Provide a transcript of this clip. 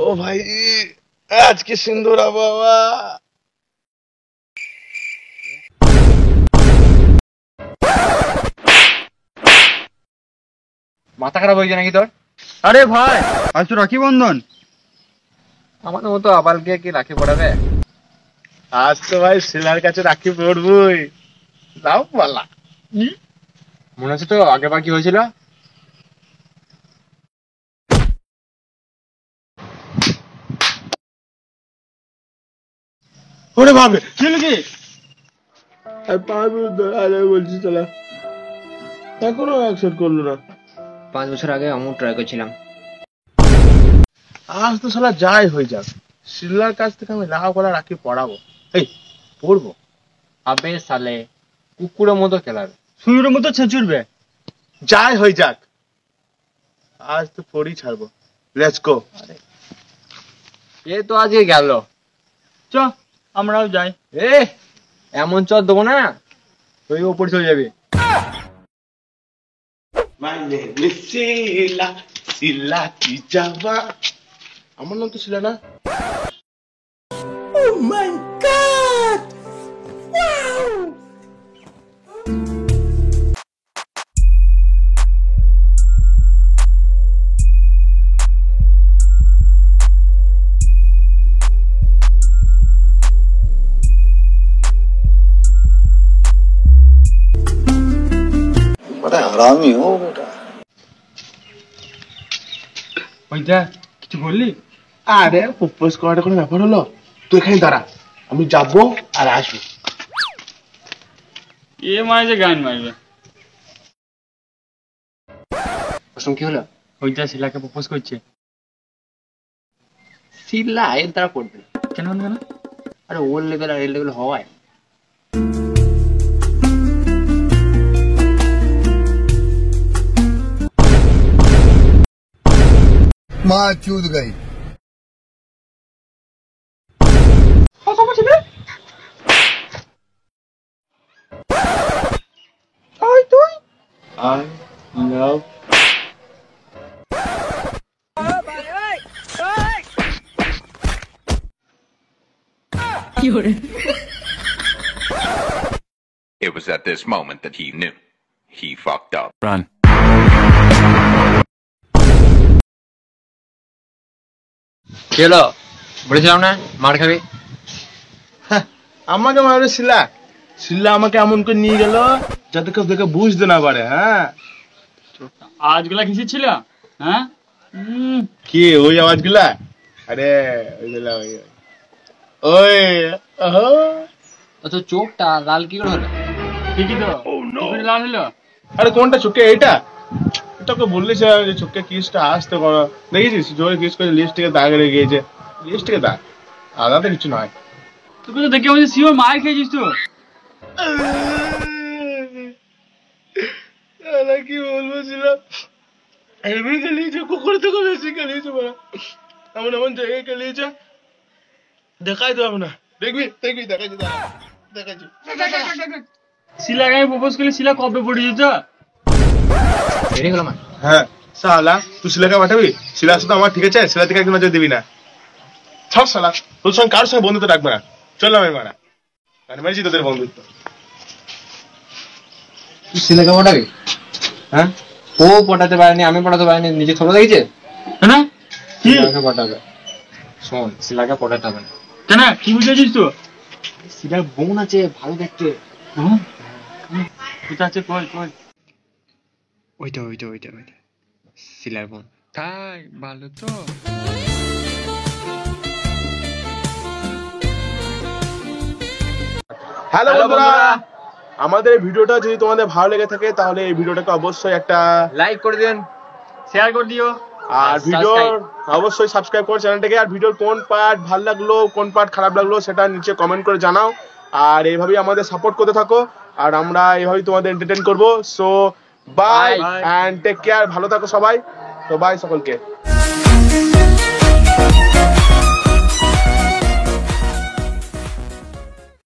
ও ভাই, আজকে সিন্দুর আবহাওয়া। মাথা খারাপ হয়েছে নাকি তোর? আরে ভাই, আজ তো রাখি বন্ধন। আমাদের মতো আবালকে কি রাখি পড়াবে? আজ তো ভাই শিলার কাছে রাখি পড়বই। লাভ পালা। মনে আছে তো আগেবার কি হয়েছিল? ওরে ভাবে কি কি? 5 মিনিট ধরে আরে বলছি চলা, এখনো অ্যাকসেপ্ট করলো না। 5 বছর আগে আমি ট্রাই করছিলাম। আজ তো শালা যাই হয়ে যাক, শিলার কাছ থেকে আমি লাভ পালা রাখি পড়াবো। এই পড়বো। আবে সালে, কুকুরের মতো খেলাবে। সুইরের মতো ছেঁচুরবে। যাই হয়ে যাক, আজ তো পড়ি ছাড়বো। Let's go. এ তো আজকে গেল। চ, আমরাও যাই। এ এমন চর দেবো না, তুই ওপর চলে যাবি। My name is Sheila, Sheila কি যাবা। আমার নাম তো ছিল না। Oh my God! Wow! बड़ा हरामी हो बेटा। ওইটা কিছু বললি? আরে প্রপোজ করাটা কোনো ব্যাপার হলো? তুই এখানে দাঁড়া, আমি যাবো আর আসবো। এ মাঝে গান মারবে। প্রশ্ন কি হলো? ওইটা শিলাকে প্রপোজ করছে। শিলা এর দ্বারা করবে না। কেন কেন? আরে ওর লেভেল আর এর লেভেল হওয়ায়। माँ चूत गई। I love It was at this moment that he knew. He fucked up. Run. কি হলো? বলেছিলাম না মার খাবি। আমাকে মারে শিলা। শিলা আমাকে এমন করে নিয়ে গেল যাতে কেউ দেখে বুঝতে না পারে। হ্যাঁ, আজগুলা কিসের ছিল? হ্যাঁ, কি ওই আওয়াজগুলা? আরে ওইগুলা ওই ওই ওহো। তো চোখটা লাল কি করে হলো? ঠিকই তো। কি করে লাল হলো? আরে কোনটা চোখে? এইটা তোকে বললিস যে চোখে কিসটা আসতে করো, দেখেছিস জোরে কিস করে লিস্ট থেকে দাগ রেখে গিয়েছে। লিস্ট থেকে দাগ, আলাদা কিছু নয়। তোকে তো দেখে বলছি শিওর মার খেয়েছিস তো। কি বলবো ছিল, এমনি খেলিয়েছে, কুকুর থেকে বেশি খেলিয়েছে। এমন এমন জায়গায় খেলিয়েছে দেখাই তো না। দেখবি দেখবি দেখাচ্ছি, দেখাচ্ছি। শিলাকে আমি প্রপোজ করলে শিলা কবে পড়েছি তো? বেরিয়ে গেল মা। হ্যাঁ শালা, তুই শিলাকে পাঠাবি? শিলার সাথে আমার ঠিক আছে, শিলা থেকে একদম নজর দিবি না। সব শালা, তোর সঙ্গে কারোর সঙ্গে বন্ধুত্ব রাখবে না। চললাম আমি মারা, মানে মেরেছি তোদের বন্ধুত্ব। তুই শিলাকে পটাবি? হ্যাঁ, ও পটাতে পারেনি, আমি পটাতে পারিনি, নিজে ছোট দেখেছে না কি শিলাকে পটাবে। শোন, শিলাকে পটাতে হবে না। কেন, কি বুঝেছিস তো? শিলার বোন আছে ভালো দেখতে। কোথা আছে? কই কই? ওইটা ওইটা ওইটা ওইটা শিলার বোন। তাই ভালো তো। হ্যালো বন্ধুরা, আমাদের এই ভিডিওটা যদি তোমাদের ভালো লেগে থাকে তাহলে এই ভিডিওটাকে অবশ্যই একটা লাইক করে দেন, শেয়ার করে দিও। আর ভিডিও অবশ্যই সাবস্ক্রাইব করো চ্যানেলটাকে। আর ভিডিওর কোন পার্ট ভালো লাগলো, কোন পার্ট খারাপ লাগলো সেটা নিচে কমেন্ট করে জানাও। আর এইভাবেই আমাদের সাপোর্ট করতে থাকো, আর আমরা এইভাবেই তোমাদের এন্টারটেইন করবো। So bye Bye. And take care, ভালো থাকো সবাই। তো বাই সকলকে।